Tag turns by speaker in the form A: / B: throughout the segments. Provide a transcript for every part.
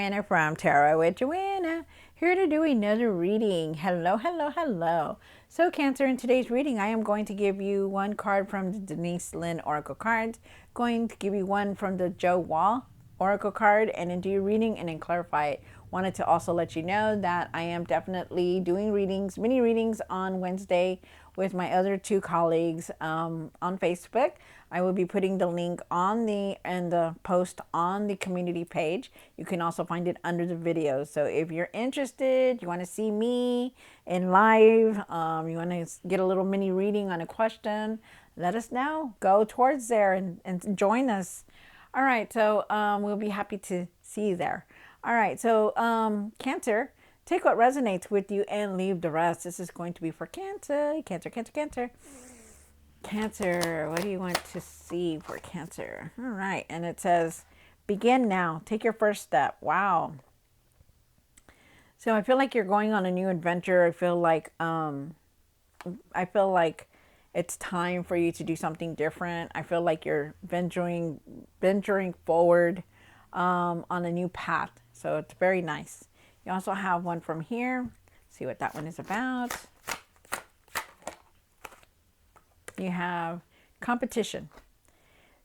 A: Joanna from Tarot with Joanna, here to do another reading. Hello, hello, hello. So Cancer, in today's reading, I am going to give you one card from the Denise Lynn Oracle cards, going to give you one from the Joe Wall Oracle card, and then do your reading and then clarify it. Wanted to also let you know that I am definitely doing readings, mini readings on Wednesday with my other two colleagues on Facebook. I will be putting the link on the post on the community page. You can also find it under the video. So if you're interested, you want to see me in live, you want to get a little mini reading on a question, let us know. Go towards there and join us. All right, so we'll be happy to see you there. All right, so Cancer, take what resonates with you and leave the rest. This is going to be for Cancer, Cancer, Cancer, Cancer. Cancer, what do you want to see for Cancer? All right, and it says, begin now. Take your first step. Wow. So I feel like you're going on a new adventure. I feel like it's time for you to do something different. I feel like you're venturing forward on a new path. So it's very nice. You also have one from here. See what that one is about. You have competition.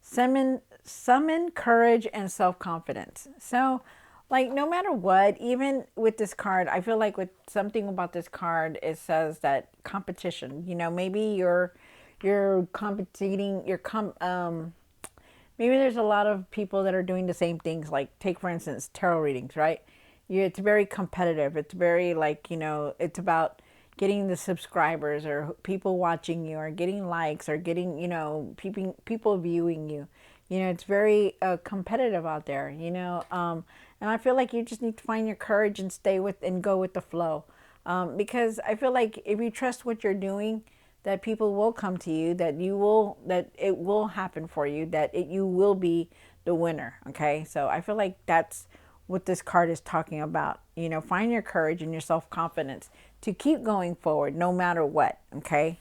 A: Summon courage and self-confidence. So, like, no matter what, even with this card, I feel like with something about this card, it says that competition. You know, maybe you're competing. Maybe there's a lot of people that are doing the same things. Like, take for instance tarot readings, right? It's very competitive. It's very like, you know, it's about getting the subscribers or people watching you or getting likes or getting, you know, people viewing you. You know, it's very competitive out there, you know. And I feel like you just need to find your courage and go with the flow. Because I feel like if you trust what you're doing, that people will come to you, that it will happen for you, you will be the winner. Okay. So I feel like that's what this card is talking about. You know, find your courage and your self-confidence to keep going forward no matter what. Okay.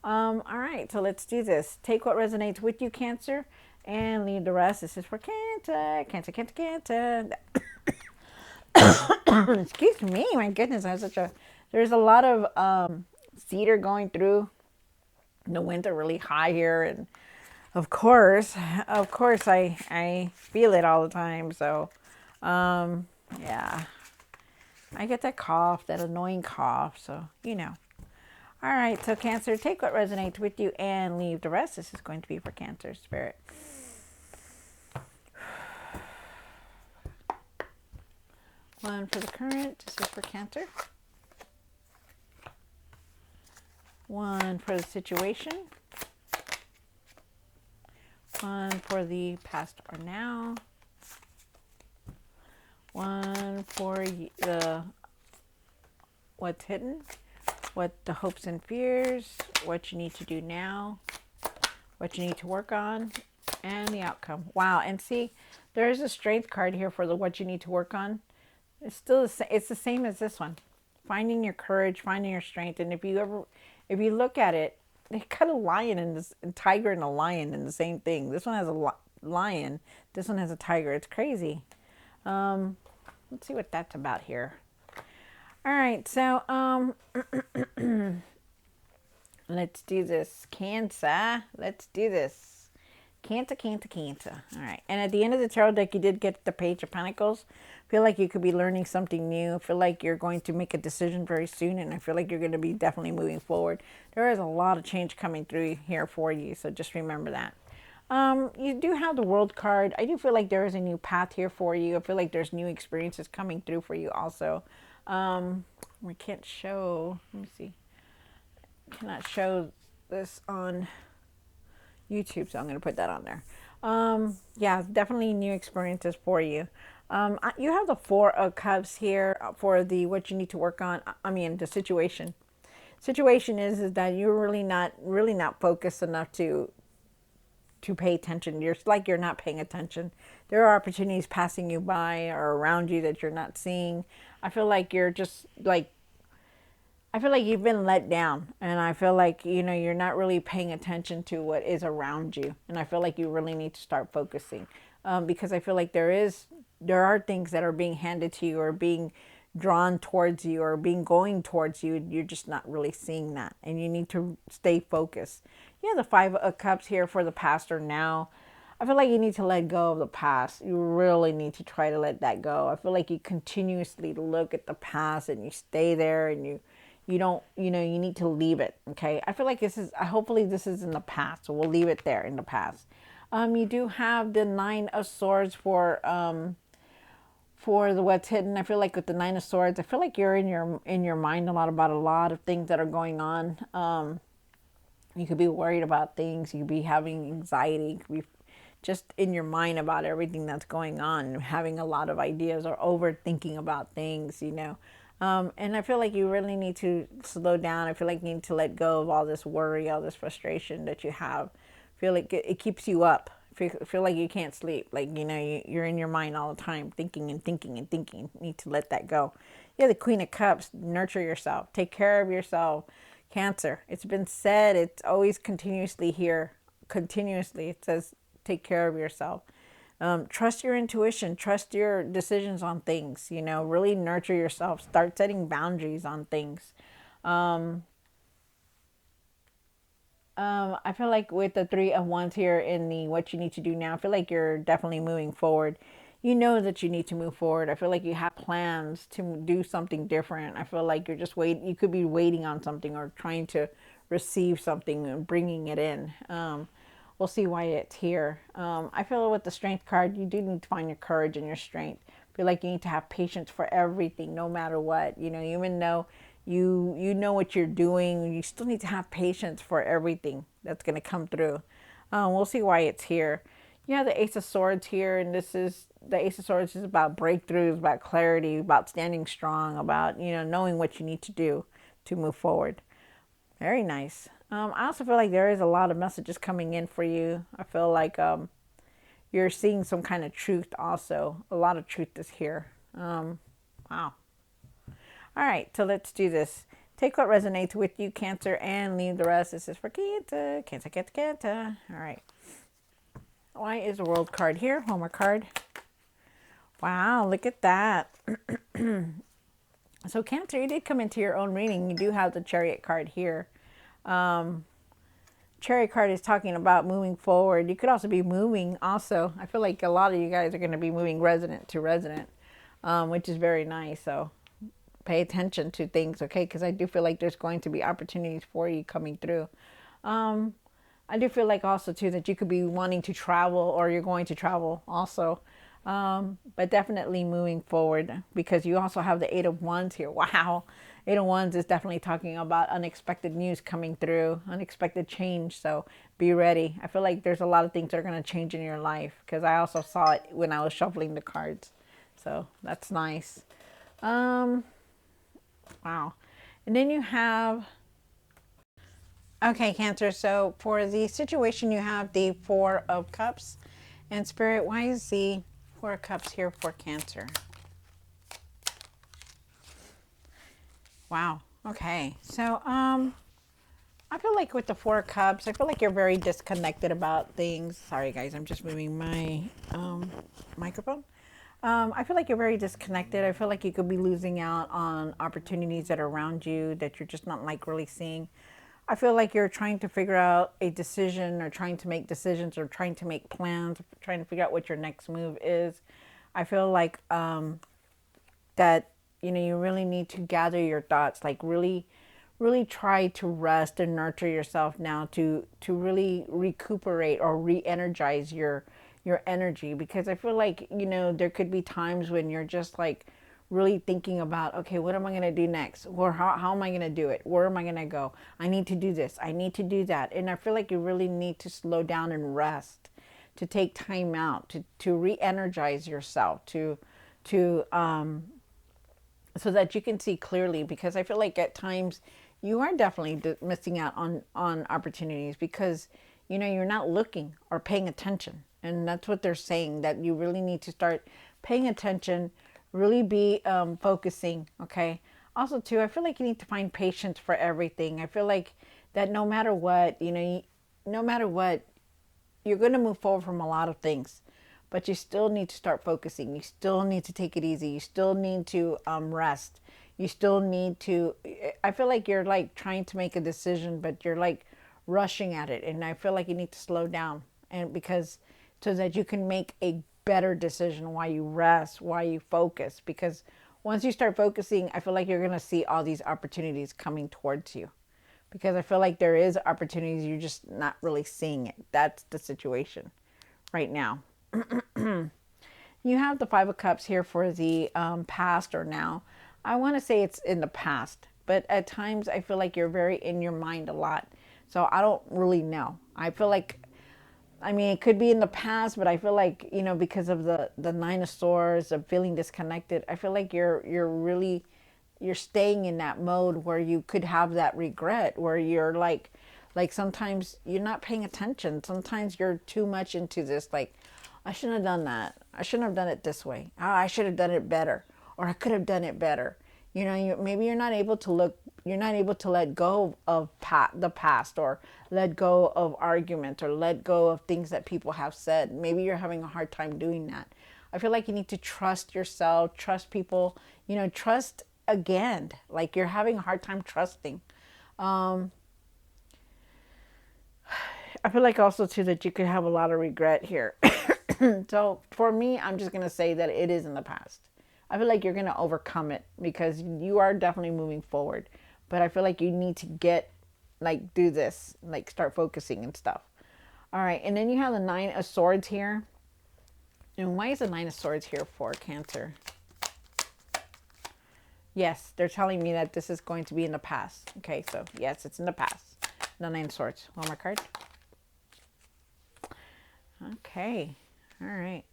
A: All right, so let's do this. Take what resonates with you, Cancer, and leave the rest. This is for Cancer, Cancer, Cancer, Cancer. Excuse me, my goodness, there's a lot of cedar going through. The winds are really high here, and of course, I feel it all the time. So, yeah, I get that cough, that annoying cough. So, you know. All right, so Cancer, take what resonates with you and leave the rest. This is going to be for Cancer Spirit. One for the current. This is for Cancer. One for the situation. One for the past or now. One for the what's hidden, what the hopes and fears, what you need to do now, what you need to work on, and the outcome. Wow, and see, there is a strength card here for the what you need to work on. It's still it's the same as this one. Finding your courage, finding your strength, and if you look at it, they got a lion and a tiger and a lion in the same thing. This one has a lion. This one has a tiger. It's crazy. Let's see what that's about here. All right, so let's do this. Cancer. Let's do this. Cancer, Cancer, Cancer. All right. And at the end of the tarot deck, you did get the Page of Pentacles. I feel like you could be learning something new. I feel like you're going to make a decision very soon, and I feel like you're going to be definitely moving forward. There is a lot of change coming through here for you, so just remember that. You do have the World card. I do feel like there is a new path here for you. I feel like there's new experiences coming through for you also. We can't show, let me see. I cannot show this on YouTube, so I'm going to put that on there. Yeah, definitely new experiences for you. You have the Four of Cups here for the what you need to work on. I mean, the situation. Situation is that you're really not focused enough to pay attention. You're not paying attention. There are opportunities passing you by or around you that you're not seeing. I feel like you're just like, I feel like you've been let down, and I feel like, you know, you're not really paying attention to what is around you, and I feel like you really need to start focusing, because I feel like there is there are things that are being handed to you or being drawn towards you or being going towards you. You're just not really seeing that, and you need to stay focused. You have the Five of Cups here for the past or now. I feel like you need to let go of the past. You really need to try to let that go. I feel like you continuously look at the past and you stay there, and you don't, you need to leave it. Okay. I feel like hopefully this is in the past. So we'll leave it there in the past. You do have the Nine of Swords for the what's hidden. I feel like with the Nine of Swords, I feel like you're in your mind a lot about a lot of things that are going on. You could be worried about things. You could be having anxiety. You could be just in your mind about everything that's going on, having a lot of ideas or overthinking about things. And I feel like you really need to slow down. I feel like you need to let go of all this worry, all this frustration that you have. I feel like it keeps you up. Feel like you can't sleep. Like, you're in your mind all the time, thinking and thinking and thinking. You need to let that go. Yeah, the Queen of Cups, nurture yourself. Take care of yourself. Cancer. It's been said, it's always continuously here. Continuously, it says, take care of yourself. Trust your intuition. Trust your decisions on things. Really nurture yourself. Start setting boundaries on things. I feel like with the Three of Wands here in the what you need to do now, I feel like you're definitely moving forward. You know that you need to move forward. I feel like you have plans to do something different. I feel like you're just wait. You could be waiting on something or trying to receive something and bringing it in. We'll see why it's here. I feel with the Strength card, you do need to find your courage and your strength. I feel like you need to have patience for everything, no matter what. Even though you know what you're doing, you still need to have patience for everything that's going to come through. We'll see why it's here. The Ace of Swords here, and the Ace of Swords is about breakthroughs, about clarity, about standing strong, about knowing what you need to do to move forward. Very nice. I also feel like there is a lot of messages coming in for you. I feel like you're seeing some kind of truth also. A lot of truth is here. Wow. All right, so let's do this. Take what resonates with you, Cancer, and leave the rest. This is for Cancer. Cancer, Cancer, Cancer. All right. Why is the World card here? One more card. Wow, look at that. So Cancer, you did come into your own reading. You do have the Chariot card here. Chariot card is talking about moving forward. You could also be moving also. I feel like a lot of you guys are going to be moving resident to resident, which is very nice. So pay attention to things, okay? Because I do feel like there's going to be opportunities for you coming through. I do feel like also too that you could be wanting to travel or you're going to travel also. But definitely moving forward because you also have the Eight of Wands here. Wow. Eight of Wands is definitely talking about unexpected news coming through, unexpected change. So be ready. I feel like there's a lot of things that are going to change in your life because I also saw it when I was shuffling the cards. So that's nice. Wow. And then you have, okay, Cancer. So for the situation, you have the Four of Cups. And Spirit, why is the Four of Cups here for Cancer? Wow. Okay. So, I feel like with the Four of Cups, I feel like you're very disconnected about things. Sorry, guys. I'm just moving my microphone. I feel like you're very disconnected. I feel like you could be losing out on opportunities that are around you that you're just not like really seeing. I feel like you're trying to figure out a decision or trying to make decisions or trying to make plans, trying to figure out what your next move is. I feel like that, you really need to gather your thoughts, like really, really try to rest and nurture yourself now to really recuperate or re-energize your energy, because I feel like there could be times when you're just like really thinking about, okay, what am I going to do next, or how am I going to do it, where am I going to go, I need to do this, I need to do that. And I feel like you really need to slow down and rest, to take time out to re-energize yourself, to so that you can see clearly, because I feel like at times you are definitely missing out on opportunities because you're not looking or paying attention. And that's what they're saying, that you really need to start paying attention, really be focusing. Okay. Also too, I feel like you need to find patience for everything. I feel like that no matter what, no matter what, you're going to move forward from a lot of things. but you still need to start focusing. You still need to take it easy. You still need to rest. You still need to, I feel like you're like trying to make a decision, but you're like rushing at it. And I feel like you need to slow down, and because so that you can make a better decision while you rest, while you focus. Because once you start focusing, I feel like you're going to see all these opportunities coming towards you, because I feel like there is opportunities, you're just not really seeing it. That's the situation right now. You have the Five of Cups here for the past or now. I want to say it's in the past, but at times I feel like you're very in your mind a lot. So I don't really know. I feel like, I mean, it could be in the past, but I feel like, because of the Nine of Swords, of feeling disconnected, I feel like you're really, you're staying in that mode where you could have that regret, where you're like sometimes you're not paying attention. Sometimes you're too much into this, like, I shouldn't have done that. I shouldn't have done it this way. Oh, I should have done it better, or I could have done it better. Maybe you're not able to look, you're not able to let go of the past, or let go of arguments, or let go of things that people have said. Maybe you're having a hard time doing that. I feel like you need to trust yourself, trust people, trust again. Like you're having a hard time trusting. I feel like also too that you could have a lot of regret here. So for me, I'm just gonna say that it is in the past. I feel like you're gonna overcome it because you are definitely moving forward. But I feel like you need to do this, like start focusing and stuff. All right, and then you have the Nine of Swords here. And why is the Nine of Swords here for Cancer? Yes, they're telling me that this is going to be in the past. Okay, so yes, it's in the past. The Nine of Swords. One more card. Okay. All right.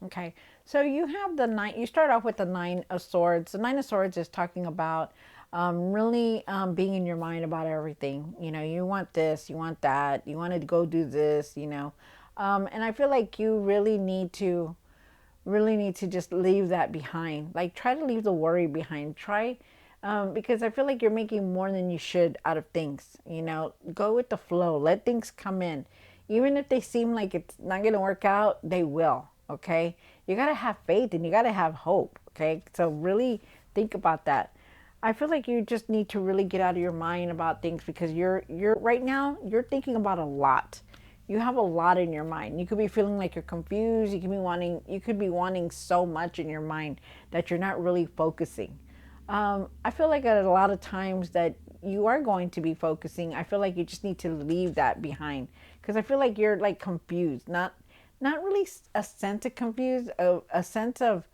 A: Okay. So you have the nine. You start off with the Nine of Swords. The Nine of Swords is talking about really being in your mind about everything. You want this, you want that, you want to go do this. And I feel like you really need to just leave that behind. Like try to leave the worry behind. Try because I feel like you're making more than you should out of things. Go with the flow. Let things come in. Even if they seem like it's not going to work out, they will. Okay. You got to have faith and you got to have hope. Okay. So really think about that. I feel like you just need to really get out of your mind about things because you're right now, you're thinking about a lot. You have a lot in your mind. You could be feeling like you're confused. You could be wanting so much in your mind that you're not really focusing. I feel like at a lot of times that you are going to be focusing. I feel like you just need to leave that behind because I feel like you're like confused, not really a sense of confused, a sense of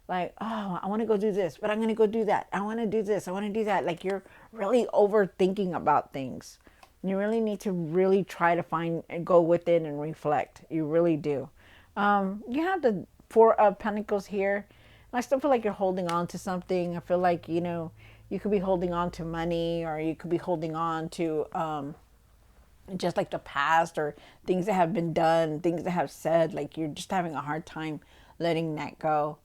A: like, oh, I want to go do this, but I'm going to go do that. I want to do this. I want to do that. Like you're really overthinking about things. You really need to really try to find and go within and reflect. You really do. You have the Four of Pentacles here. And I still feel like you're holding on to something. I feel like, you could be holding on to money or you could be holding on to just like the past or things that have been done, things that have said, like you're just having a hard time letting that go.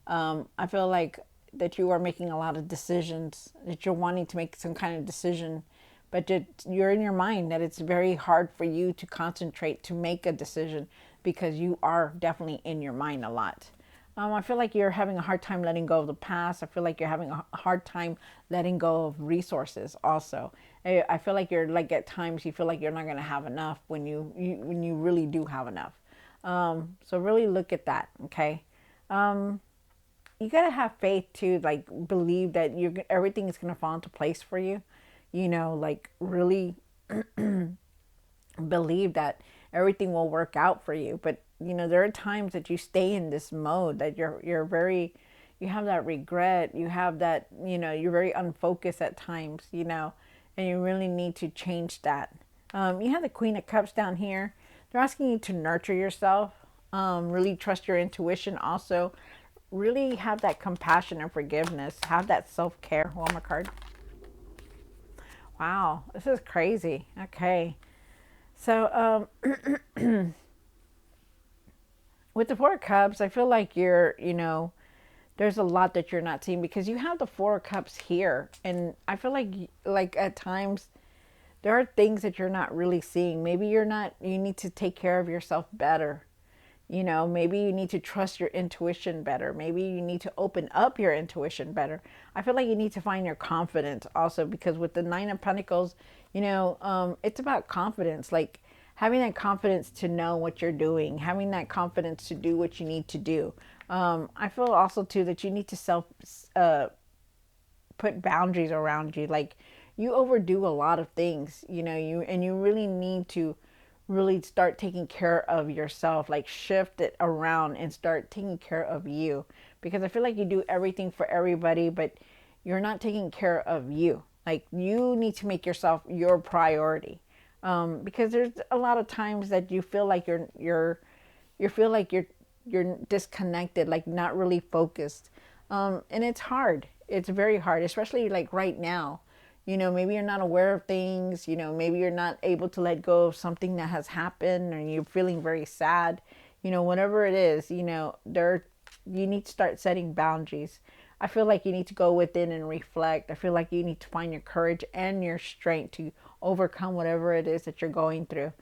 A: I feel like that you are making a lot of decisions, that you're wanting to make some kind of decision, but you're in your mind that it's very hard for you to concentrate to make a decision because you are definitely in your mind a lot. I feel like you're having a hard time letting go of the past. I feel like you're having a hard time letting go of resources also. I feel like you're like at times you feel like you're not going to have enough when you really do have enough. So really look at that, okay? You got to have faith to like believe that everything is going to fall into place for you. Like really believe that everything will work out for you. But there are times that you stay in this mode that you have that regret, you have that, you're very unfocused at times, and you really need to change that. You have the Queen of Cups down here. They're asking you to nurture yourself, really trust your intuition also, really have that compassion and forgiveness, have that self-care. One more card. Wow, this is crazy. Okay. So, with the Four of Cups, I feel like there's a lot that you're not seeing because you have the Four of Cups here. And I feel like at times there are things that you're not really seeing. Maybe you need to take care of yourself better. Maybe you need to trust your intuition better. Maybe you need to open up your intuition better. I feel like you need to find your confidence also, because with the Nine of Pentacles, it's about confidence. Like having that confidence to know what you're doing, having that confidence to do what you need to do. I feel also too that you need to uh, put boundaries around you. Like you overdo a lot of things, you really need to really start taking care of yourself, like shift it around and start taking care of you, because I feel like you do everything for everybody, but you're not taking care of you. Like you need to make yourself your priority, because there's a lot of times that you feel like you feel like you're disconnected, like not really focused. And it's hard. It's very hard, especially like right now. Maybe you're not aware of things. Maybe you're not able to let go of something that has happened, or you're feeling very sad. Whatever it is, you need to start setting boundaries. I feel like you need to go within and reflect. I feel like you need to find your courage and your strength to overcome whatever it is that you're going through.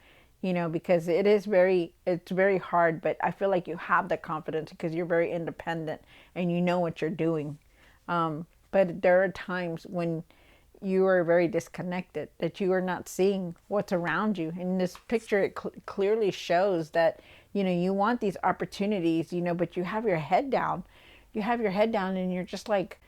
A: Because it's very hard, but I feel like you have the confidence because you're very independent and you know what you're doing. But there are times when you are very disconnected, that you are not seeing what's around you. In this picture, it clearly shows that, you want these opportunities, but you have your head down. You have your head down and you're just like,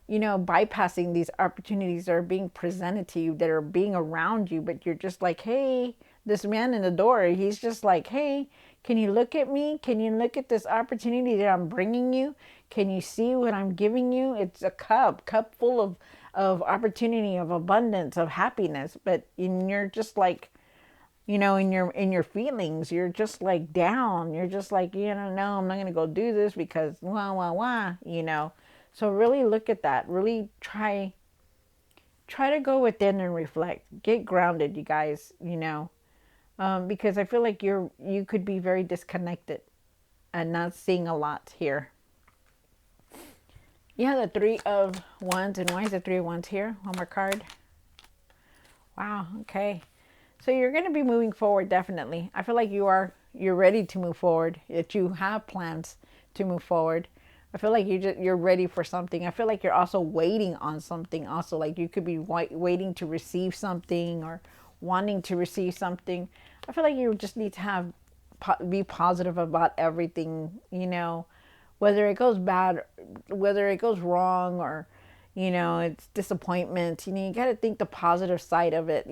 A: bypassing these opportunities that are being presented to you, that are being around you, but you're just like, hey, this man in the door, he's just like, hey, can you look at me? Can you look at this opportunity that I'm bringing you? Can you see what I'm giving you? It's a cup full of opportunity, of abundance, of happiness. But you're just like, in your feelings, you're just like down. You're just like, no, I'm not gonna go do this. Because so really look at that. Really try to go within and reflect. Get grounded, you guys. Because I feel like you could be very disconnected and not seeing a lot here. Yeah, the Three of Wands. And why is the Three of Wands here? One more card. Wow. Okay. So you're going to be moving forward, definitely. I feel like you're ready to move forward. That you have plans to move forward. I feel like you're ready for something. I feel like you're also waiting on something. Also, like you could be waiting to receive something, or wanting to receive something. I feel like you just need to be positive about everything. Whether it goes bad, whether it goes wrong, or it's disappointment. You got to think the positive side of it.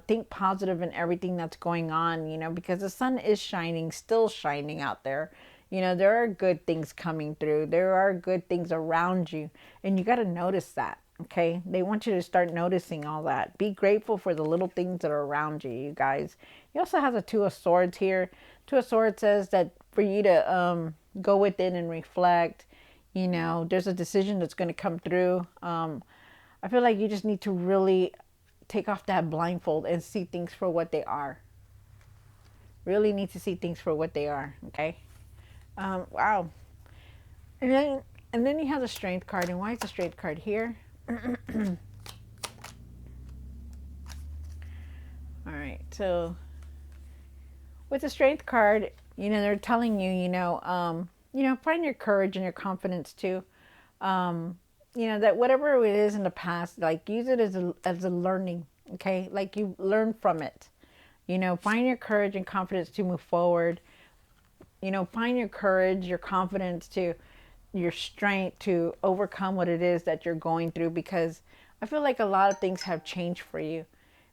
A: Think positive in everything that's going on. Because the sun is shining, still shining out there. There are good things coming through. There are good things around you, and you got to notice that. Okay, they want you to start noticing all that. Be grateful for the little things that are around you, you guys. You also have the Two of Swords here. Two of Swords says that for you to go within and reflect. There's a decision that's going to come through. I feel like you just need to really take off that blindfold and see things for what they are. Really need to see things for what they are. Okay. Wow. And then you have the Strength card. And why is the Strength card here? All right. So with the Strength card, they're telling you, find your courage and your confidence too. That whatever it is in the past, like use it as a learning. Okay, like you learn from it. Find your courage and confidence to move forward. Find your courage, your confidence, to your strength to overcome what it is that you're going through, because I feel like a lot of things have changed for you,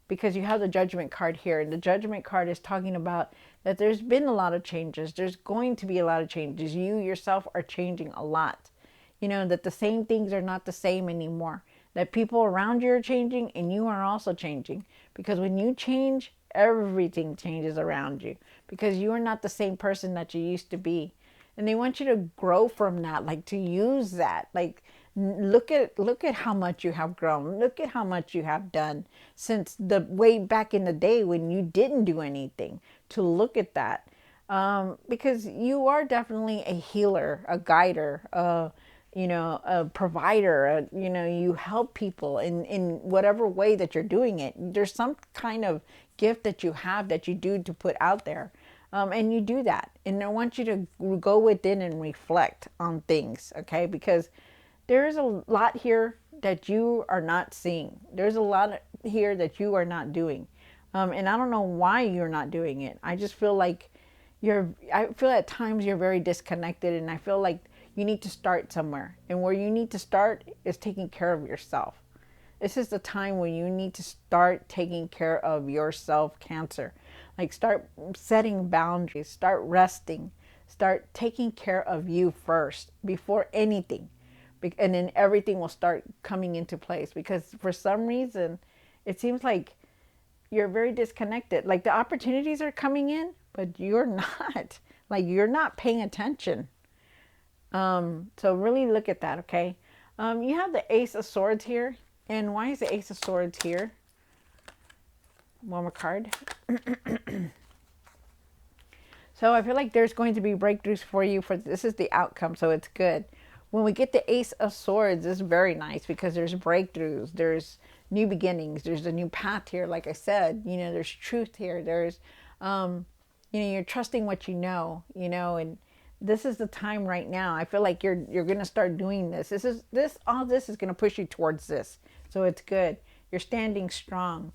A: because you have the Judgment card here, and the Judgment card is talking about that there's been a lot of changes. There's going to be a lot of changes. You yourself are changing a lot. That the same things are not the same anymore. That people around you are changing, and you are also changing. Because when you change, everything changes around you. Because you are not the same person that you used to be. And they want you to grow from that, like to use that. Like look at how much you have grown. Look at how much you have done since the way back in the day when you didn't do anything. To look at that. Because you are definitely a healer, a guider, a provider, you help people in whatever way that you're doing it. There's some kind of gift that you have that you do to put out there. And you do that. And I want you to go within and reflect on things, okay? Because there's a lot here that you are not seeing. There's a lot here that you are not doing. And I don't know why you're not doing it. I just feel like I feel at times you're very disconnected, and I feel like you need to start somewhere. And where you need to start is taking care of yourself. This is the time when you need to start taking care of yourself, Cancer. Like, start setting boundaries, start resting, start taking care of you first before anything. And then everything will start coming into place, because for some reason it seems like you're very disconnected. Like, the opportunities are coming in, but you're not. Like, you're not paying attention. So really look at that, okay? You have the Ace of Swords here. And why is the Ace of Swords here? One more card. So I feel like there's going to be breakthroughs for you. This is the outcome, so it's good. When we get the Ace of Swords, it's very nice because there's breakthroughs, there's new beginnings, there's a new path here. Like I said, there's truth here. There's, you're trusting what and this is the time right now. I feel like you're going to start doing this. All this is going to push you towards this. So it's good. You're standing strong.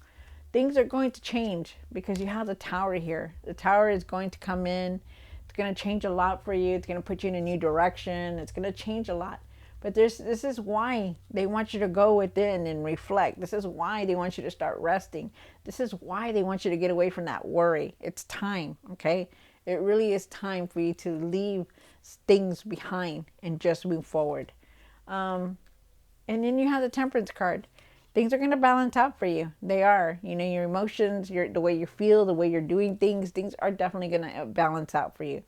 A: Things are going to change because you have the Tower here. The Tower is going to come in. It's going to change a lot for you. It's going to put you in a new direction. It's going to change a lot. But this is why they want you to go within and reflect. This is why they want you to start resting. This is why they want you to get away from that worry. It's time, okay? It really is time for you to leave things behind and just move forward. And then you have the Temperance card. Things are going to balance out for you. They are. Your emotions, the way you feel, the way you're doing things are definitely going to balance out for you.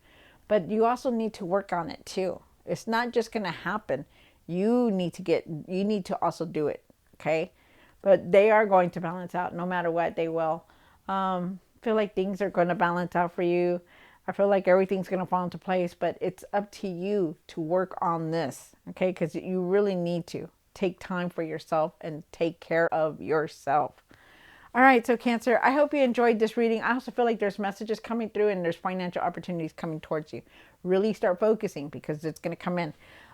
A: But you also need to work on it too. It's not just going to happen. You need to also do it, okay? But they are going to balance out no matter what. They will. Feel like things are going to balance out for you. I feel like everything's going to fall into place, but it's up to you to work on this, okay? Because you really need to take time for yourself and take care of yourself. All right, so Cancer, I hope you enjoyed this reading. I also feel like there's messages coming through and there's financial opportunities coming towards you. Really start focusing because it's going to come in.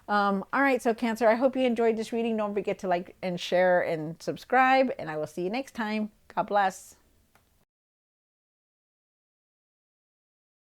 A: All right, so Cancer, I hope you enjoyed this reading. Don't forget to like and share and subscribe, and I will see you next time. God bless.